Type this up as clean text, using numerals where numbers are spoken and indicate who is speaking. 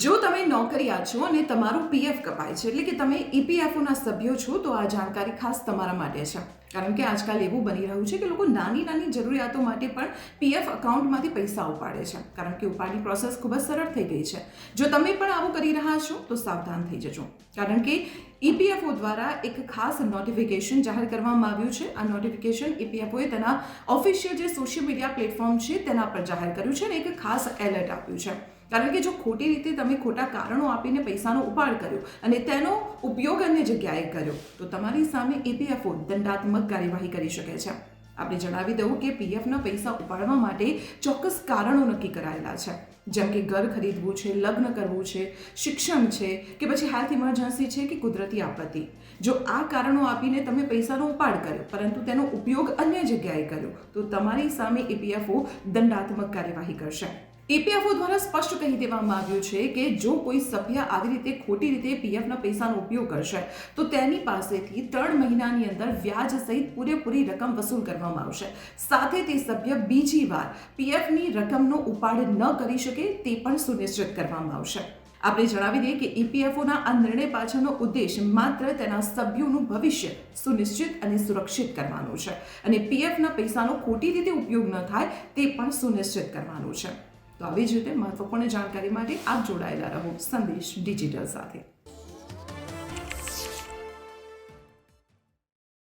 Speaker 1: જો તમે નોકરિયાત છો અને તમારું પીએફ કપાય છે એટલે કે તમે ઈપીએફઓના સભ્યો છો તો આ જાણકારી ખાસ તમારા માટે છે. કારણ કે આજકાલ એવું બની રહ્યું છે કે લોકો નાની નાની જરૂરિયાતો માટે પણ પીએફ અકાઉન્ટમાંથી પૈસા ઉપાડે છે. કારણ કે ઉપાડની પ્રોસેસ ખૂબ જ સરળ થઈ ગઈ છે. જો તમે પણ આવું કરી રહ્યા છો તો સાવધાન થઈ જજો. કારણ કે ઈપીએફઓ દ્વારા એક ખાસ નોટિફિકેશન જાહેર કરવામાં આવ્યું છે. આ નોટિફિકેશન ઈપીએફઓએ તેના ઓફિશિયલ જે સોશિયલ મીડિયા પ્લેટફોર્મ છે તેના પર જાહેર કર્યું છે અને એક ખાસ એલર્ટ આપ્યું છે. કારણ કે જો ખોટી રીતે તમે ખોટા કારણો આપીને પૈસાનો ઉપાડ કર્યો અને તેનો ઉપયોગ અન્ય જગ્યાએ કર્યો તો તમારી સામે ઈપીએફઓ દંડાત્મક કાર્યવાહી કરી શકે છે. આપણે જણાવી દઉં કે પીએફના પૈસા ઉપાડવા માટે ચોક્કસ કારણો નક્કી કરાયેલા છે. જેમ કે ઘર ખરીદવું છે, લગ્ન કરવું છે, શિક્ષણ છે કે પછી હેલ્થ ઇમરજન્સી છે કે કુદરતી આપત્તિ. જો આ કારણો આપીને તમે પૈસાનો ઉપાડ કર્યો પરંતુ તેનો ઉપયોગ અન્ય જગ્યાએ કર્યો તો તમારી સામે ઈપીએફઓ દંડાત્મક કાર્યવાહી કરશે. ઈપીએફઓ દ્વારા સ્પષ્ટ કહી દેવામાં આવ્યું છે કે જો કોઈ સભ્ય આવી રીતે ખોટી રીતે પીએફના પૈસાનો ઉપયોગ કરશે તો તેની પાસેથી 3 મહિનાની અંદર વ્યાજ સહિત પૂરેપૂરી રકમ વસૂલ કરવામાં આવશે. સાથે તે સભ્ય બીજી વાર પીએફની રકમનો ઉપાડ ન કરી શકે તે પણ સુનિશ્ચિત કરવામાં આવશે. આપણે જણાવી દઈએ કે ઈપીએફઓના આ નિર્ણય પાછળનો ઉદ્દેશ માત્ર તેના સભ્યોનું ભવિષ્ય સુનિશ્ચિત અને સુરક્ષિત કરવાનું છે અને પીએફના પૈસાનો ખોટી રીતે ઉપયોગ ન થાય તે પણ સુનિશ્ચિત કરવાનું છે. તો આવી જ રીતે મહત્વપૂર્ણ જાણકારી માટે આપ જોડાયેલા રહો સંદેશ ડિજિટલ સાથે.